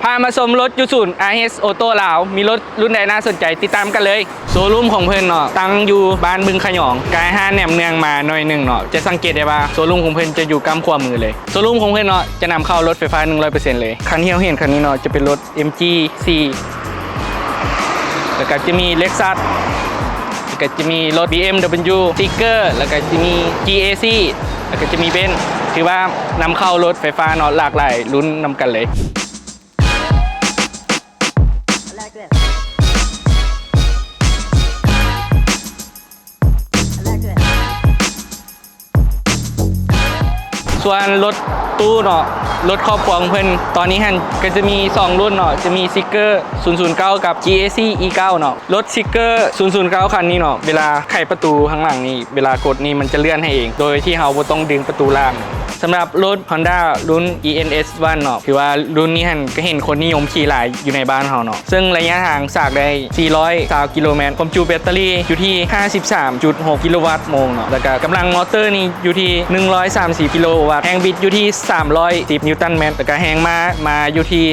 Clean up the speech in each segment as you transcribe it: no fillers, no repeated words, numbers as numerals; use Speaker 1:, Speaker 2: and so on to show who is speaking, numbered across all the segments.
Speaker 1: พามาชมรถยูศูนย์ RS Auto ลาวมีรถรุ่นใดน่าสนใจติดตามกันเลยโชว์รูมของเพิ่นเนาะตั้งอยู่บ้านบึงขยองกายห้าแหนมเนืองมาหน่อยหนึ่งเนาะจะสังเกตได้ว่าโชว์รูมของเพิ่นจะอยู่กำขวามือเลยโชว์รูมของเพิ่นเนาะจะนำเข้ารถไฟฟ้า 100% เลยคันที่เราเห็นคันนี้เนาะจะเป็นรถ MG4 แล้วก็จะมี Lexus แล้วก็จะมีรถ BMW Tiger แล้วก็จะมี GAC แล้วก็จะมีเบนซ์ถือว่านำเข้ารถไฟฟ้าเนาะหลากหลายรุ่นนำกันเลยส่วนรถตู้เนาะรถครอบครัวของเพิ่นตอนนี้ฮันก็จะมี2รุ่นเนาะจะมีซิกเกอร์009กับ GAC E9 เนาะรถซิกเกอร์009คันนี้เนาะเวลาไขประตูข้างหลังนี่เวลากดนี่มันจะเลื่อนให้เองโดยที่เราบ่ต้องดึงประตูล่างสำหรับรถ Honda รุ่น ENS1 เนาะคือว่ารุ่นนี้ฮันก็เห็นคนนิยมขี่หลายอยู่ในบ้านเราเนาะซึ่งระยะทางสากได้430กิโลเมตรความจุแบตเตอรี่อยู่ที่ 53.6 กิโลวัตต์โมงเนาะแล้วก็กำลังมอเตอร์นี่อยู่ที่134กิโลวัตต์แรงบิดอยู่ที่310นิวตันเมตรแล้วก็แรงม้ามาอยู่ที่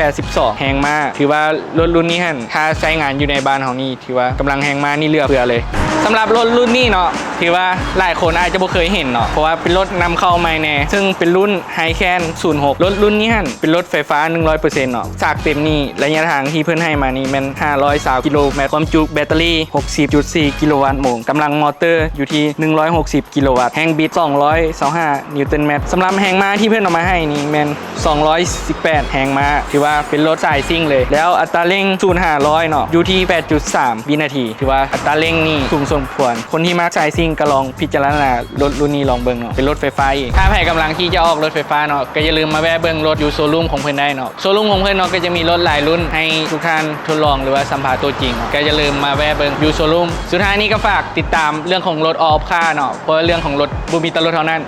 Speaker 1: 182แรงม้าถือว่ารถรุ่นนี้ฮันถ้าใช้งานอยู่ในบ้านเรานี่ถือว่ากำลังแรงม้านี่เหลือเฟือเลยสำหรับรถรุ่นนี้เนาะถือว่าหลายคนอาจจะบ่เคยเห็นเนาะเพราะว่าเป็นรถนำเข้าใหม่แน่ซึ่งเป็นรุ่น Hican 06รถรุ่นนี้ฮั่นเป็นรถไฟฟ้า 100% เนาะจากเต็มนี่ระยะทางที่เพิ่นให้มานี่มัน530กิโลเมตรความจุแบตเตอรี่ 60.4 กิโลวัตต์โมงกำลังมอเตอร์อยู่ที่160กิโลวัตต์แรงบิด225นิวตันเมตรสำหรับแรงม้าที่เพิ่นเอามาให้นี่แม่น218แรงม้าถือว่าเป็นรถสายซิ่งเลยแล้วอัตราเร่ง0-500เนาะอยู่ที่ 8.3 วินาทีถือว่าอัตราเร่งนี่สูงสมควรคนที่มักสายซิ่งก็ลองพิจารณารถรุ่นนี้ลองเบิ่งเนาะเป็นรถไฟฟ้าอีกถ้าใครกำลังที่จะออกรถไฟฟ้าเนาะก็อย่าลืมมาแวะเบิ่งรถอยู่โชว์รูมของเพิ่นได้เนาะโชว์รูมของเพิ่นเนาะก็จะมีรถหลายรุ่นให้ทุกท่านทดลองหรือว่าสัมผัสตัวจริงก็อย่าลืมมาแวะเบิ่งอยู่โชว์รูมสุดท้ายนี้ก็ฝากติดตามเรื่องของรถออฟค่าเนาะเพราะเรื่องของรถบ่มีแต่รถเท่านั้น